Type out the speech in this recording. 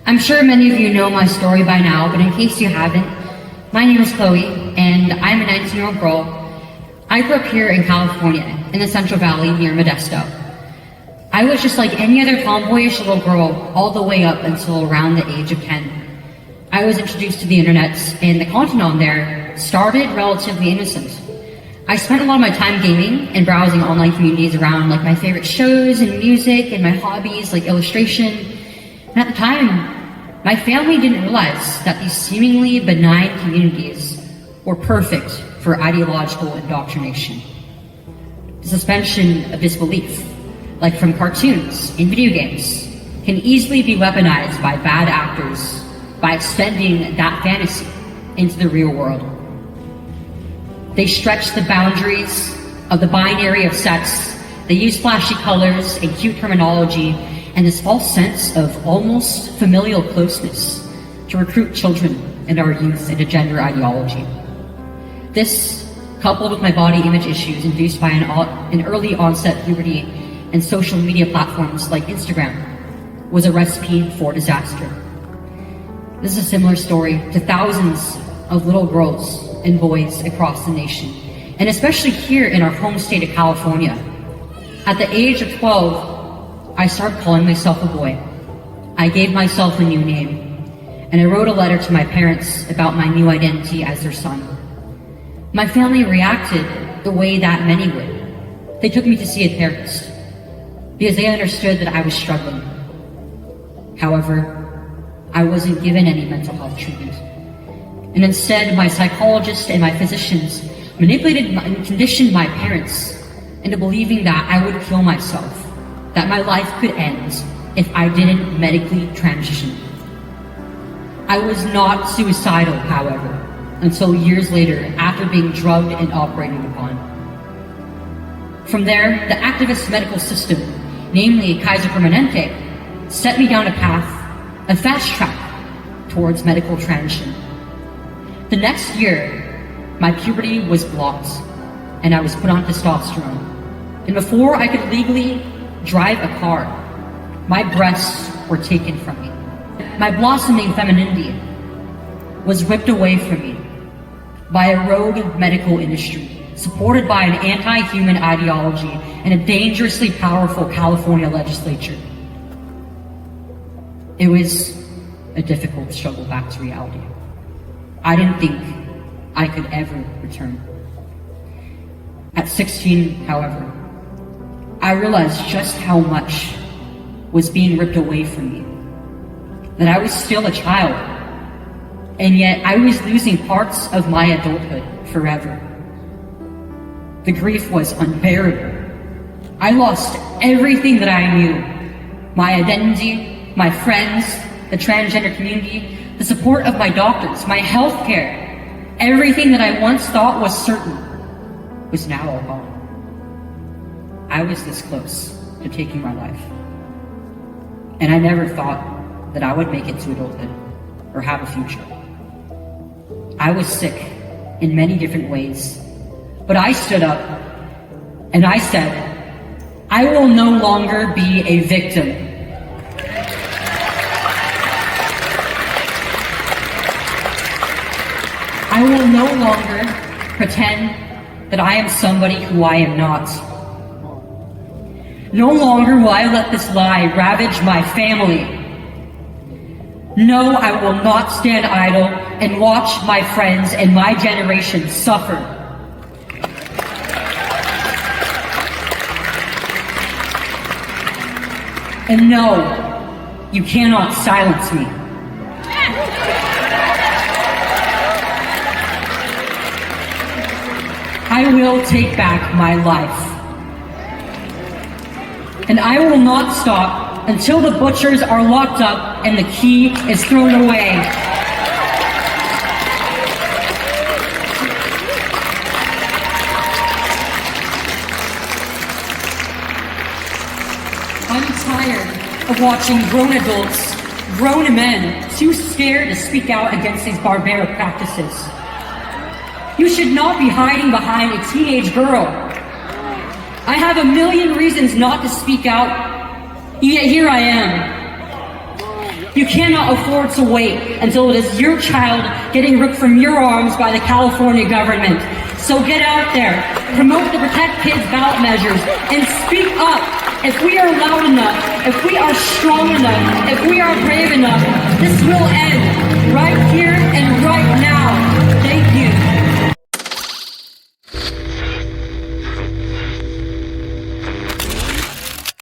I'm sure many of you know my story by now, but in case you haven't, my name is Chloe, and I'm a 19-year-old girl. I grew up here in California, in the Central Valley near Modesto. I was just like any other tomboyish little girl all the way up until around the age of 10. I was introduced to the internet, and the content on there started relatively innocent. I spent a lot of my time gaming and browsing online communities around like my favorite shows and music and my hobbies like illustration. And at the time, my family didn't realize that these seemingly benign communities were perfect for ideological indoctrination. The suspension of disbelief, like from cartoons and video games, can easily be weaponized by bad actors by extending that fantasy into the real world. They stretch the boundaries of the binary of sex. They use flashy colors and cute terminology and this false sense of almost familial closeness to recruit children and our youth into gender ideology. This, coupled with my body image issues induced by an early onset puberty and social media platforms like Instagram, was a recipe for disaster. This is a similar story to thousands of little girls and boys across the nation, and especially here in our home state of California. At the age of 12, I started calling myself a boy. I gave myself a new name, and I wrote a letter to my parents about my new identity as their son. My family reacted the way that many would. They took me to see a therapist because they understood that I was struggling. However, I wasn't given any mental health treatment. And instead, my psychologist and my physicians manipulated and conditioned my parents into believing that I would kill myself, that my life could end if I didn't medically transition. I was not suicidal, however, until years later after being drugged and operated upon. From there, the activist medical system, namely Kaiser Permanente, set me down a path, a fast track towards medical transition. The next year, my puberty was blocked, and I was put on testosterone. And before I could legally drive a car, my breasts were taken from me. My blossoming femininity was ripped away from me by a rogue medical industry, supported by an anti-human ideology and a dangerously powerful California legislature. It was a difficult struggle back to reality. I didn't think I could ever return. At 16, however, I realized just how much was being ripped away from me. That I was still a child, and yet I was losing parts of my adulthood forever. The grief was unbearable. I lost everything that I knew. My identity, my friends, the transgender community, the support of my doctors, my health care, everything that I once thought was certain was now all gone. I was this close to taking my life. And I never thought that I would make it to adulthood or have a future. I was sick in many different ways, but I stood up and I said, I will no longer be a victim. I will no longer pretend that I am somebody who I am not. No longer will I let this lie ravage my family. No, I will not stand idle and watch my friends and my generation suffer. And no, you cannot silence me. I will take back my life. And I will not stop until the butchers are locked up and the key is thrown away. I'm tired of watching grown adults, grown men, too scared to speak out against these barbaric practices. You should not be hiding behind a teenage girl. I have a million reasons not to speak out, yet here I am. You cannot afford to wait until it is your child getting ripped from your arms by the California government. So get out there, promote the Protect Kids ballot measures, and speak up. If we are loud enough, if we are strong enough, if we are brave enough, this will end right here and